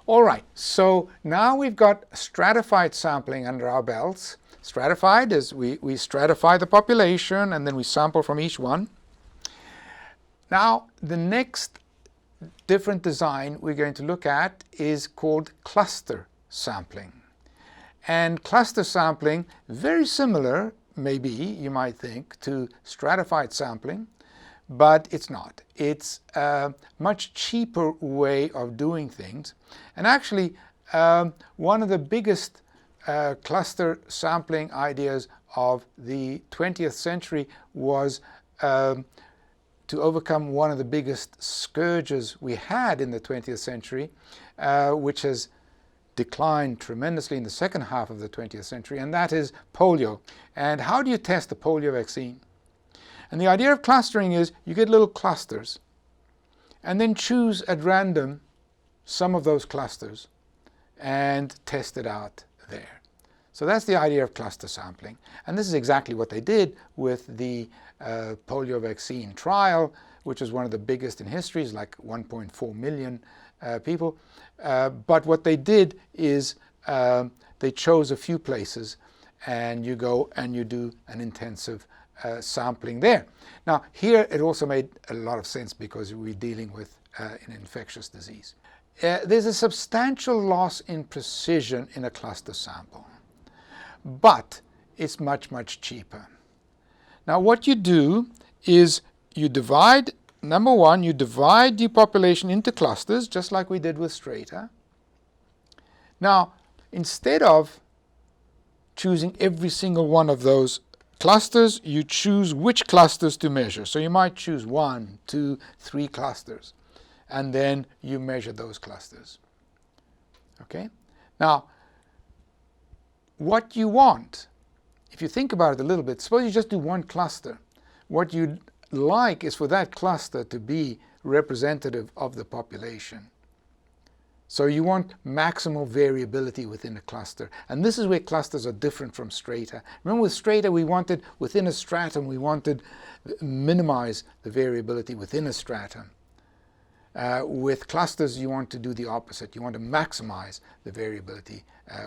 All right, so now we've got stratified sampling under our belts. Stratified is we stratify the population and then we sample from each one. Now, the next different design we're going to look at is called cluster sampling. And cluster sampling, very similar, maybe, you might think, to stratified sampling, but it's not. It's a much cheaper way of doing things. And actually, one of the biggest cluster sampling ideas of the 20th century was to overcome one of the biggest scourges we had in the 20th century, which has declined tremendously in the second half of the 20th century, and that is polio. And how do you test the polio vaccine? And the idea of clustering is you get little clusters and then choose at random some of those clusters and test it out there. So that's the idea of cluster sampling. And this is exactly what they did with the polio vaccine trial, which was one of the biggest in history. It's like 1.4 million people. But what they did is they chose a few places and you go and you do an intensive sampling there. Now here it also made a lot of sense because we're dealing with an infectious disease. There's a substantial loss in precision in a cluster sample, but it's much, much cheaper. Now what you do is you divide, number one, you divide the population into clusters, just like we did with Strata. Now, instead of choosing every single one of those clusters, you choose which clusters to measure. So you might choose 1, 2, 3 clusters, and then you measure those clusters. Okay? Now, what you want, if you think about it a little bit, suppose you just do one cluster. What you'd like is for that cluster to be representative of the population. So you want maximal variability within a cluster. And this is where clusters are different from strata. Remember with strata, we wanted, within a stratum, we wanted to minimize the variability within a stratum. With clusters, you want to do the opposite. You want to maximize the variability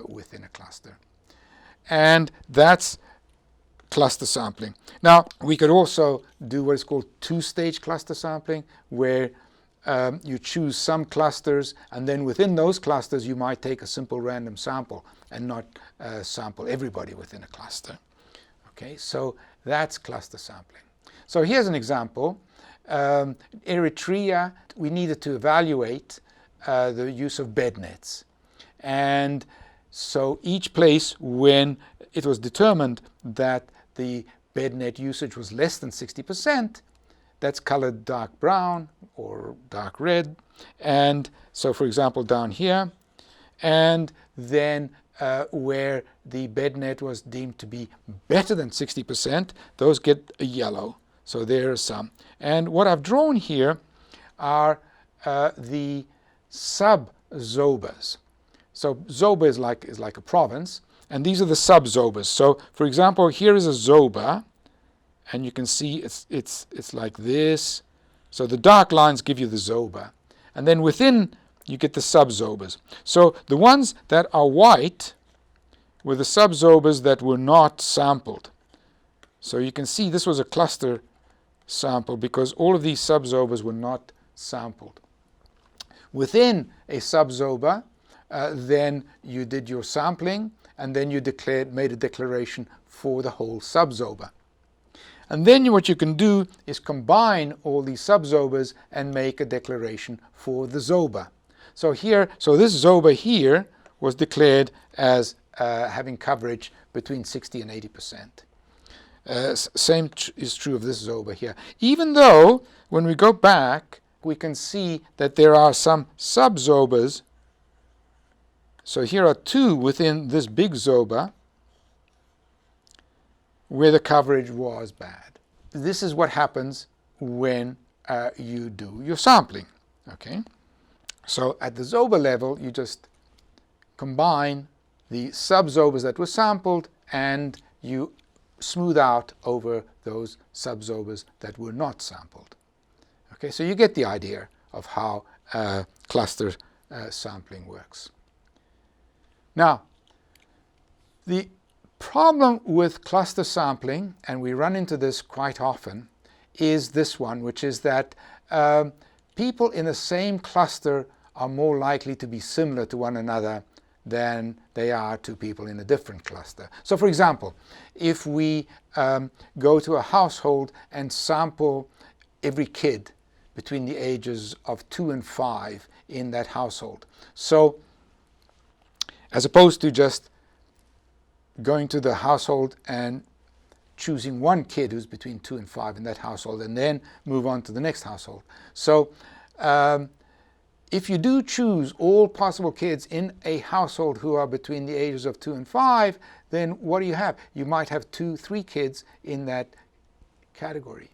within a cluster. And that's cluster sampling. Now, we could also do what is called two-stage cluster sampling, where you choose some clusters, and then within those clusters you might take a simple random sample and not sample everybody within a cluster. Okay, so that's cluster sampling. So here's an example. Eritrea, we needed to evaluate the use of bed nets. And so each place, when it was determined that the bed net usage was less than 60%, that's colored dark brown or dark red. And so, for example, down here, and then where the bed net was deemed to be better than 60%, those get a yellow. So there are some. And what I've drawn here are the sub-zobas. So zoba is like a province, and these are the sub-zobas. So, for example, here is a zoba, and you can see it's like this. So the dark lines give you the zoba. And then within, you get the sub-zobas. So the ones that are white were the sub-zobas that were not sampled. So you can see this was a cluster sample because all of these sub-zobas were not sampled. Within a sub-zoba, then you did your sampling, and then you made a declaration for the whole sub-zoba. And then what you can do is combine all these sub-zobas and make a declaration for the zoba. So this zoba here was declared as having coverage between 60 and 80%. Same is true of this zoba here. Even though, when we go back, we can see that there are some sub-zobas. So here are 2 within this big zoba where the coverage was bad. This is what happens when you do your sampling. Okay? So at the zoba level, you just combine the sub-zobas that were sampled and you smooth out over those sub-zobas that were not sampled. Okay, so you get the idea of how cluster sampling works. Now, the problem with cluster sampling, and we run into this quite often, is this one, which is that people in the same cluster are more likely to be similar to one another than they are to people in a different cluster. So for example, if we go to a household and sample every kid between the ages of 2 and 5 in that household. So as opposed to just going to the household and choosing one kid who's between 2 and 5 in that household and then move on to the next household. So if you do choose all possible kids in a household who are between the ages of 2 and 5, then what do you have? You might have 2, 3 kids in that category.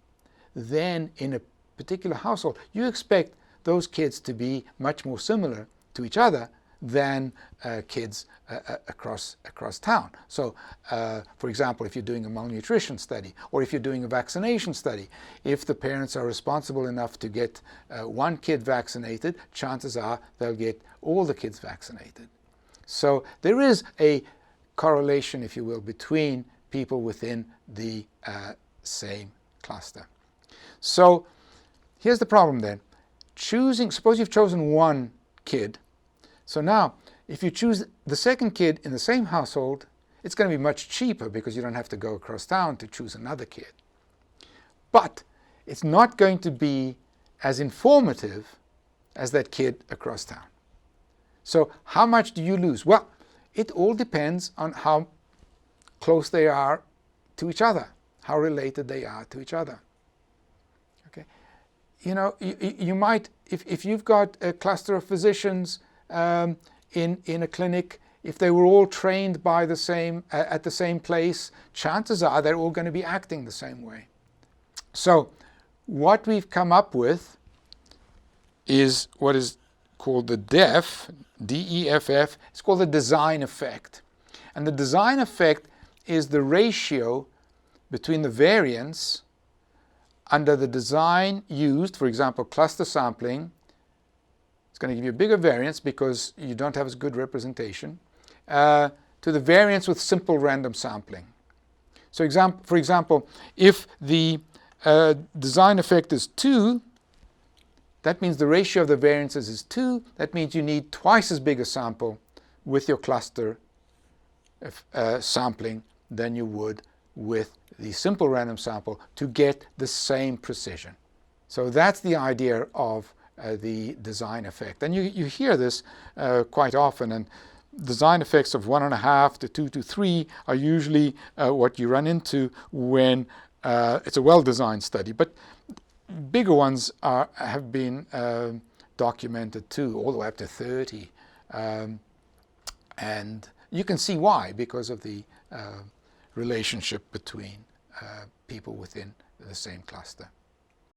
Then in a particular household, you expect those kids to be much more similar to each other than kids across town. So, for example, if you're doing a malnutrition study, or if you're doing a vaccination study, if the parents are responsible enough to get one kid vaccinated, chances are they'll get all the kids vaccinated. So there is a correlation, if you will, between people within the same cluster. So here's the problem then. Suppose you've chosen one kid. So now, if you choose the second kid in the same household, it's going to be much cheaper because you don't have to go across town to choose another kid. But it's not going to be as informative as that kid across town. So how much do you lose? Well, it all depends on how close they are to each other, how related they are to each other. Okay? You know, you might, if you've got a cluster of physicians in a clinic, if they were all trained by the same at the same place, chances are they're all going to be acting the same way. So what we've come up with is what is called the DEFF, D-E-F-F. It's called the design effect. And the design effect is the ratio between the variance under the design used, for example, cluster sampling. It's going to give you a bigger variance because you don't have as good representation, to the variance with simple random sampling. So for example, if the design effect is 2, that means the ratio of the variances is 2. That means you need twice as big a sample with your cluster sampling than you would with the simple random sample to get the same precision. So that's the idea of the design effect. And you hear this quite often, and design effects of 1.5 to 2 to 3 are usually what you run into when it's a well-designed study. But bigger ones have been documented too, all the way up to 30. And you can see why, because of the relationship between people within the same cluster.